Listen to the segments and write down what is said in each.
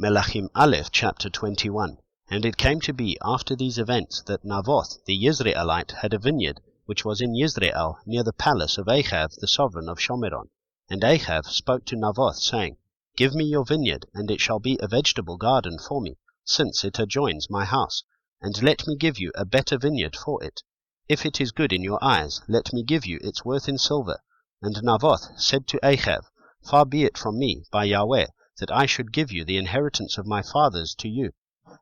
Melaḳim Aleph chapter 21. And it came to be after these events that Naboth the Yisraelite had a vineyard which was in Yisrael near the palace of Achav the sovereign of Shomeron. And Achav spoke to Naboth, saying, Give me your vineyard, and it shall be a vegetable garden for me, since it adjoins my house, and let me give you a better vineyard for it. If it is good in your eyes, let me give you its worth in silver. And Naboth said to Achav, Far be it from me, by Yahweh, that I should give you the inheritance of my fathers to you.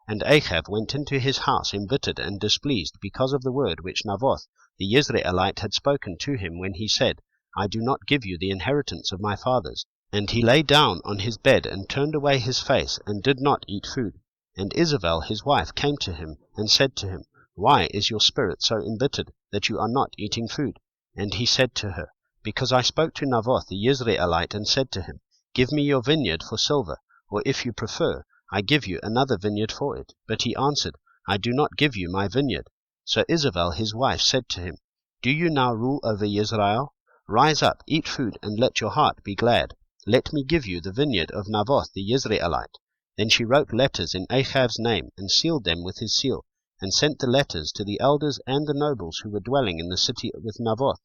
And Achav went into his house embittered and displeased because of the word which Naboth the Yisraelite had spoken to him when he said, I do not give you the inheritance of my fathers. And he lay down on his bed and turned away his face and did not eat food. And Isabel his wife came to him and said to him, Why is your spirit so embittered that you are not eating food? And he said to her, Because I spoke to Naboth the Yisraelite and said to him, Give me your vineyard for silver, or if you prefer, I give you another vineyard for it. But he answered, I do not give you my vineyard. So Isabel his wife said to him, Do you now rule over Israel? Rise up, eat food, and let your heart be glad. Let me give you the vineyard of Naboth the Yisraelite. Then she wrote letters in Achav's name, and sealed them with his seal, and sent the letters to the elders and the nobles who were dwelling in the city with Naboth.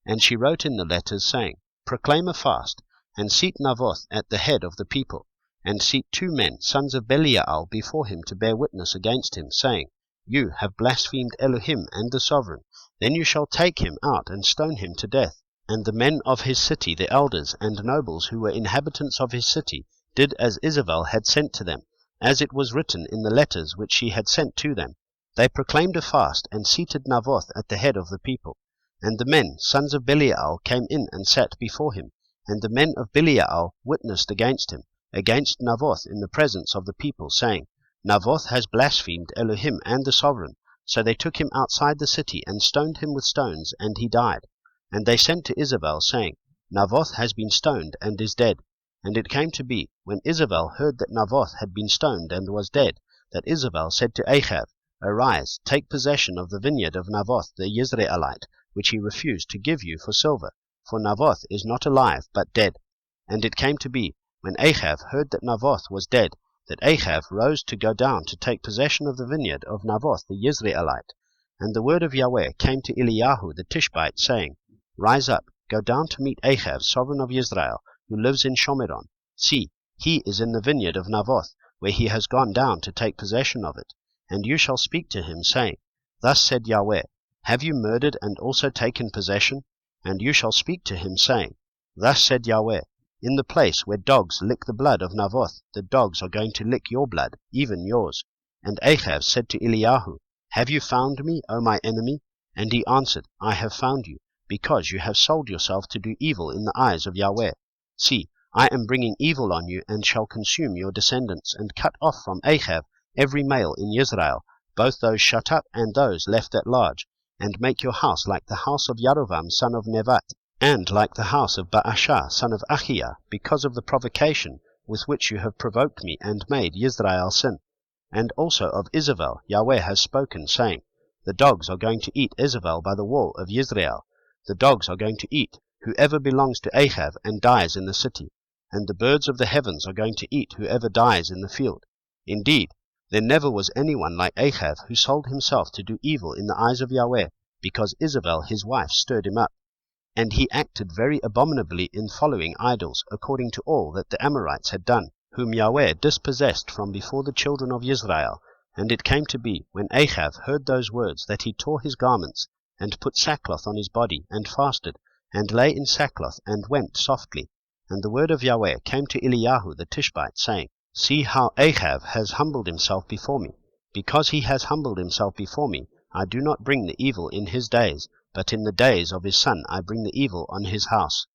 And she wrote in the letters, saying, Proclaim a fast, and seat Naboth at the head of the people, and seat 2 men, sons of Belial, before him to bear witness against him, saying, You have blasphemed Elohim and the sovereign. Then you shall take him out and stone him to death. And the men of his city, the elders and nobles who were inhabitants of his city, did as Isabel had sent to them, as it was written in the letters which she had sent to them. They proclaimed a fast, and seated Naboth at the head of the people. And the men, sons of Belial, came in and sat before him. And the men of Belial witnessed against him, against Naboth in the presence of the people, saying, Naboth has blasphemed Elohim and the sovereign. So they took him outside the city, and stoned him with stones, and he died. And they sent to Isabel, saying, Naboth has been stoned, and is dead. And it came to be, when Isabel heard that Naboth had been stoned and was dead, that Isabel said to Achav, Arise, take possession of the vineyard of Naboth the Yisraelite, which he refused to give you for silver, for Naboth is not alive, but dead. And it came to be, when Achav heard that Naboth was dead, that Achav rose to go down to take possession of the vineyard of Naboth the Yisraelite. And the word of Yahweh came to Eliyahu the Tishbite, saying, Rise up, go down to meet Achav, sovereign of Israel, who lives in Shomeron. See, he is in the vineyard of Naboth, where he has gone down to take possession of it. And you shall speak to him, saying, Thus said Yahweh, Have you murdered and also taken possession? And you shall speak to him, saying, Thus said Yahweh, In the place where dogs lick the blood of Naboth, the dogs are going to lick your blood, even yours. And Achav said to Eliyahu, Have you found me, O my enemy? And he answered, I have found you, because you have sold yourself to do evil in the eyes of Yahweh. See, I am bringing evil on you, and shall consume your descendants, and cut off from Achav every male in Israel, both those shut up and those left at large, and make your house like the house of Yarovam son of Nevat, and like the house of Baasha son of Achiah, because of the provocation with which you have provoked me, and made Israel sin. And also of Isabel Yahweh has spoken, saying, The dogs are going to eat Isabel by the wall of Israel. The dogs are going to eat whoever belongs to Achav and dies in the city, and the birds of the heavens are going to eat whoever dies in the field. Indeed, there never was anyone like Achav who sold himself to do evil in the eyes of Yahweh, because Isabel his wife stirred him up. And he acted very abominably in following idols, according to all that the Amorites had done, whom Yahweh dispossessed from before the children of Israel. And it came to be, when Achav heard those words, that he tore his garments, and put sackcloth on his body, and fasted, and lay in sackcloth, and went softly. And the word of Yahweh came to Eliyahu the Tishbite, saying, See how Achav has humbled himself before me. Because he has humbled himself before me, I do not bring the evil in his days, but in the days of his son I bring the evil on his house.